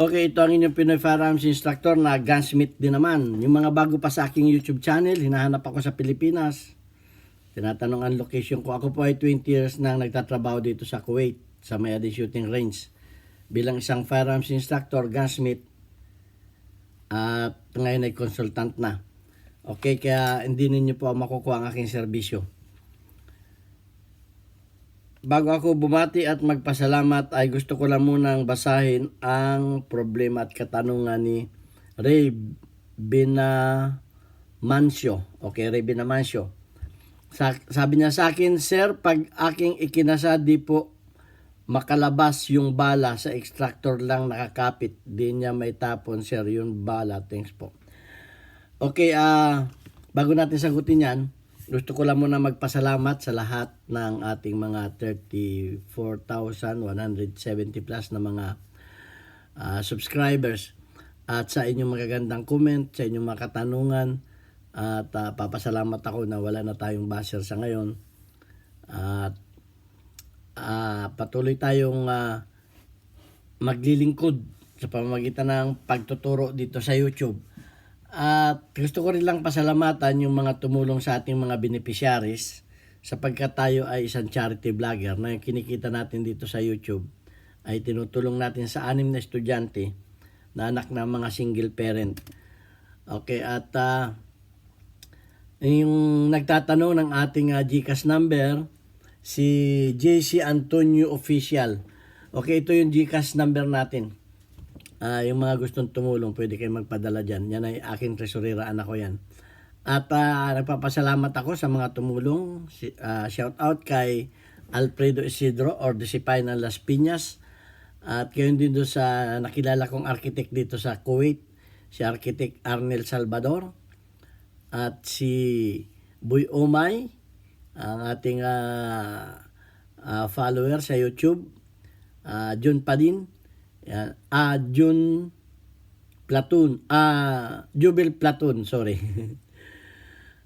Okay, ito ang inyong Pinoy Firearms Instructor na gunsmith din naman. Yung mga bago pa sa aking YouTube channel, hinahanap ako sa Pilipinas. Tinatanong ang location ko. Ako po ay 20 years nang nagtatrabaho dito sa Kuwait, sa Mayadi Shooting Range. Bilang isang firearms instructor, gunsmith, at ngayon ay consultant na. Okay, kaya hindi ninyo po makukuha ang aking serbisyo. Bago ako bumati at magpasalamat ay gusto ko lang munang basahin ang problema at katanungan ni Ray Binamancio. Okay, Ray Binamancio. Sabi niya sa akin, Sir, pag aking ikinasa di po makalabas yung bala sa extractor lang nakakapit. Di niya may tapon, Sir, yung bala. Thanks po. Okay, bago natin sagutin yan, gusto ko lang muna magpasalamat sa lahat ng ating mga 34,170 plus na mga subscribers at sa inyong magagandang comment, sa inyong mga katanungan at papasalamat ako na wala na tayong basher sa ngayon at patuloy tayong maglilingkod sa pamamagitan ng pagtuturo dito sa YouTube. At gusto ko rin lang pasalamatan yung mga tumulong sa ating mga beneficiaries sapagkat tayo ay isang charity vlogger na yung kinikita natin dito sa YouTube ay tinutulong natin sa 6 na estudyante na anak ng mga single parent. Okay, at yung nagtatanong ng ating GCash number, si JC Antonio Official. Okay, ito yung GCash number natin. Yung mga gustong tumulong, pwede kayo magpadala dyan. Yan ay aking tresurera, anak ko yan. At nagpapasalamat ako sa mga tumulong. Shout out kay Alfredo Isidro or Disipay ng Las Piñas. At gayon din doon sa nakilala kong architect dito sa Kuwait, si Architect Arnel Salvador. At si Boy Omay, ang ating follower sa YouTube. John Padin. Yan. June Platoon. Jubel Platoon, sorry.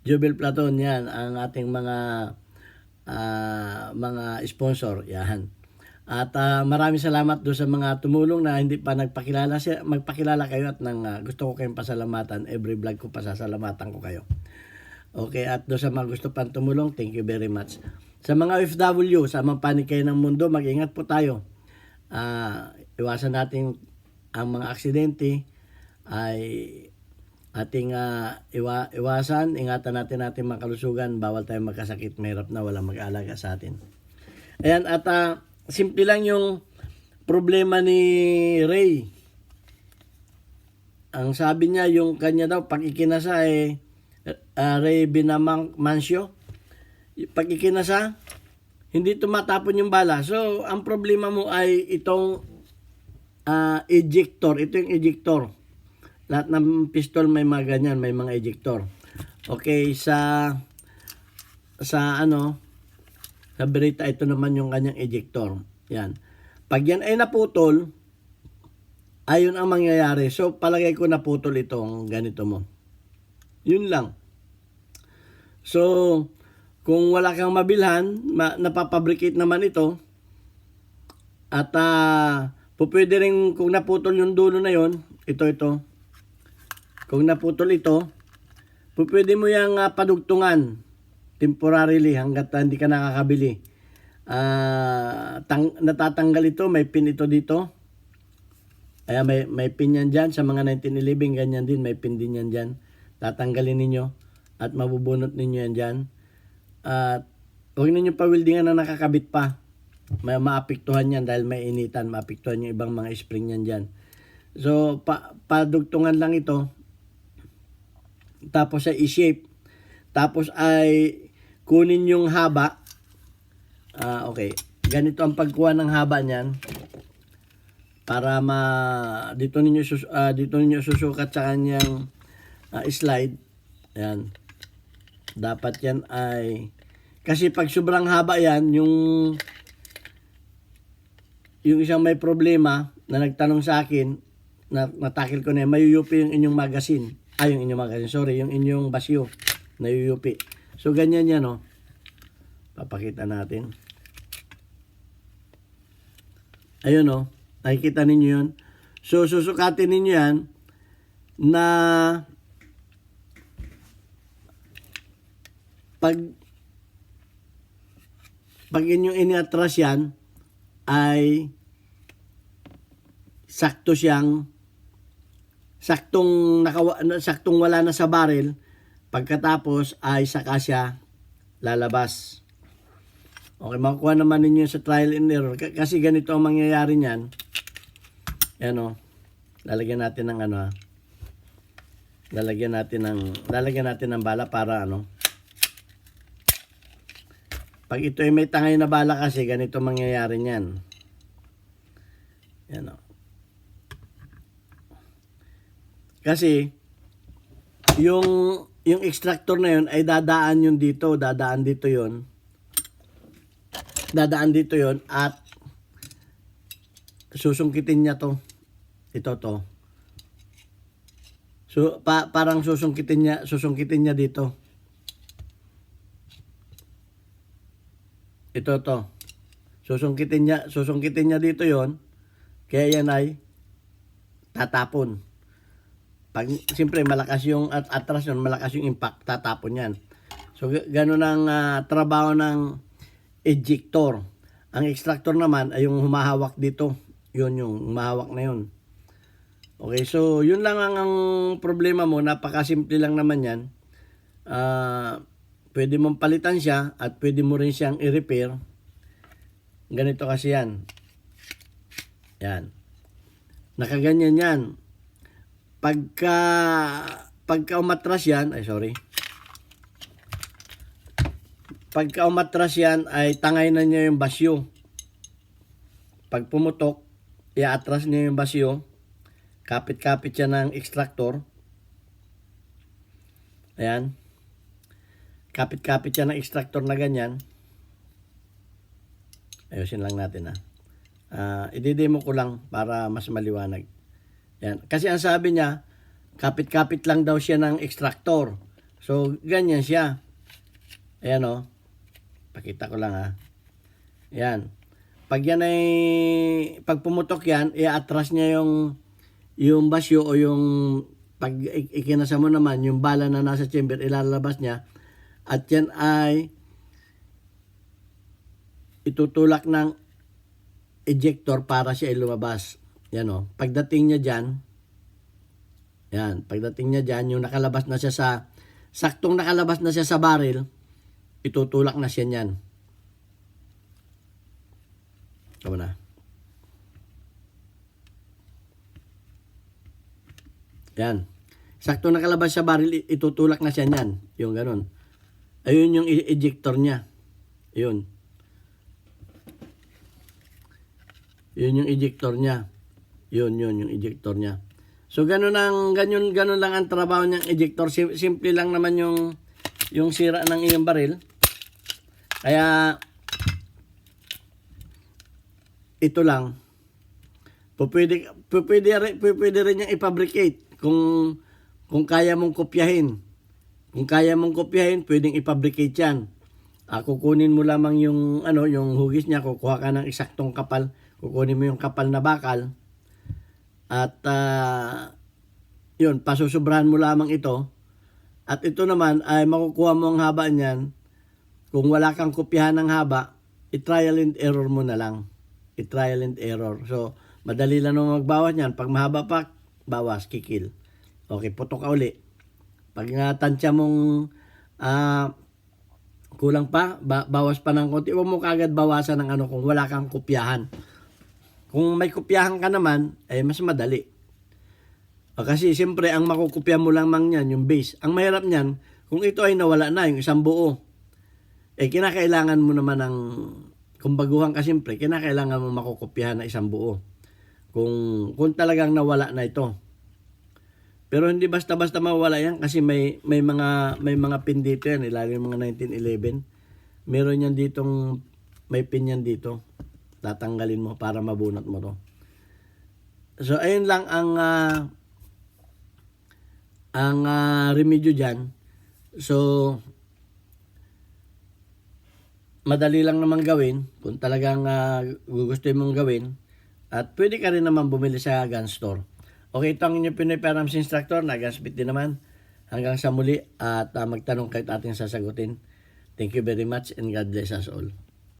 Jubel Platoon, yan. Ang ating mga sponsor. Yan. At maraming salamat doon sa mga tumulong na hindi pa nagpakilala. Magpakilala kayo at gusto ko kayong pasalamatan. Every vlog ko pasasalamatan ko kayo. Okay, at doon sa mga gusto pang tumulong, thank you very much. Sa mga OFW, sa mga panig kayo ng mundo, mag-ingat po tayo. Iwasan natin ang mga aksidente ay ating iwasan, ingatan natin mga kalusugan, bawal tayong magkasakit, mahirap na walang mag-aalaga sa atin. Ayan, at simple lang yung problema ni Ray. Ang sabi niya, yung kanya daw, pag ikinasa Ray Binamancio, pag ikinasa, hindi tumatapon yung bala. So, ang problema mo ay itong ejector. Ito yung ejector. Lahat ng pistol may mga ganyan, may mga ejector. Okay, sa Beretta, ito naman yung kanyang ejector. Yan. Pag yan ay naputol, ayun ang mangyayari. So, palagay ko naputol itong ganito mo. Yun lang. So, kung wala kang mabilhan, napapabricate naman ito. At pwede rin kung naputol yung dulo na yon, ito. Kung naputol ito, pwede mo yung padugtungan temporarily hanggat hindi ka nakakabili. Natatanggal ito, may pin ito dito. Ayan, may pin yan dyan. Sa mga 1911, ganyan din, may pin din yan dyan. Tatanggalin ninyo at mabubunot ninyo yan dyan. At huwag ninyo pawildingan na nakakabit pa. May maapektuhan yan dahil may initan. Maapektuhan yung ibang mga spring yan dyan. So, padugtungan lang ito. Tapos ay i-shape. Tapos ay kunin yung haba. Okay. Ganito ang pagkuha ng haba niyan. Para dito ninyo susukat sa kanyang slide. Ayan. Dapat yan ay kasi pag sobrang haba yan, yung isang may problema na nagtanong sa akin, natakil ko na yan, mayuyupi yung inyong magazine. Yung inyong magazine, sorry, yung inyong basyo, nayuyupi. So, ganyan yan, no? Papakita natin. Ayun, no? Nakikita ninyo yun. So, susukatin ninyo yan na pag inyong iniatras yan, ay saktong wala na sa barrel, pagkatapos ay saka siya lalabas. Okay, makukuha naman ninyo sa trial and error. Kasi ganito ang mangyayari niyan. Yan o. Lalagyan natin ng lalagyan natin ng bala para pag ito ay may tangay na bala kasi ganito mangyayari niyan. Yan o. Kasi yung extractor na yun ay dadaan dito yun. Dadaan dito yun at susungkitin niya to. Ito to. So parang susungkitin niya dito. Ito to. Susungkitin niya dito yon. Kaya yan ay tatapon. Pag siyempre malakas yung atras yun, malakas yung impact, tatapon yan. So ganun ang trabaho ng ejector. Ang extractor naman ay yung humahawak dito. Yun yung humahawak na yun. Okay, so yun lang ang problema mo. Napakasimple lang naman yan. Pwede mong palitan siya at pwede mo rin siyang i-repair. Ganito kasi yan. Yan. Nakaganyan yan. Pagka umatras yan, Pagka umatras yan ay tangay na niya yung basyo. Pag pumutok, iaatras niya yung basyo. Kapit-kapit siya ng extractor. Ayan. Kapit-kapit siya ng extractor na ganyan. Ayusin lang natin i-demo ko lang para mas maliwanag. Yan. Kasi ang sabi niya, kapit-kapit lang daw siya ng extractor. So, ganyan siya. Ayan o. Pakita ko lang Yan. Pag yan ay, pag pumutok yan, i-atras niya yung basyo o yung, pag ikinasa mo naman, yung bala na nasa chamber, ilalabas niya. At yan ay itutulak ng ejector para siya lumabas. Yan o. Pagdating niya dyan, yung nakalabas na siya saktong nakalabas na siya sa barrel, itutulak na siya niyan. Tama na. Yan. Saktong nakalabas sa barrel, itutulak na siya niyan. Yung ganun. Ayun yung ejector niya. Yun. Yun yung ejector niya. Yun yung ejector niya. So ganun lang ang trabaho ng ejector. Simple lang naman yung sira ng iyong baril. Kaya ito lang. Pwede rin niyang i-fabricate kung kaya mong kopyahin. Kung kaya mong kopyahin, pwedeng i-fabricate 'yan. Kukunin mo lamang yung hugis niya, kukuha ka ng eksaktong kapal, kukunin mo yung kapal na bakal. At yun, pasusobrahan mo lamang ito. At ito naman ay makukuha mo ang haba niyan. Kung wala kang kopyahan ng haba, i-trial and error mo na lang. I-trial and error. So, madali lang naman magbawas niyan. Pag mahaba pa, bawas, kikil. Okay, putok ka uli. Pag tansya mong kulang pa, bawas pa ng konti. Huwag mo kagad bawasan ng kung wala kang kopyahan. Kung may kopyahan ka naman, ay mas madali. Kasi siyempre, ang makukopya mo lamang yan, yung base. Ang mahirap niyan, kung ito ay nawala na, yung isang buo, kinakailangan mo naman kung baguhan ka siyempre, kinakailangan mo makukopyahan na isang buo. Kung talagang nawala na ito. Pero hindi basta-basta mawala yan kasi may mga pin dito yan, ilalim mga 1911. Meron yan ditong, may pin yan dito. Tatanggalin mo para mabunot mo to. So ayun lang ang remedyo dyan. So madali lang naman gawin kung talagang gugustuhin mong gawin. At pwede ka rin naman bumili sa gun store. Okay, ito ang inyong Pinoy Firearms Instructor, na Gunsmith din naman. Hanggang sa muli at magtanong kayo at ating sasagutin. Thank you very much and God bless us all.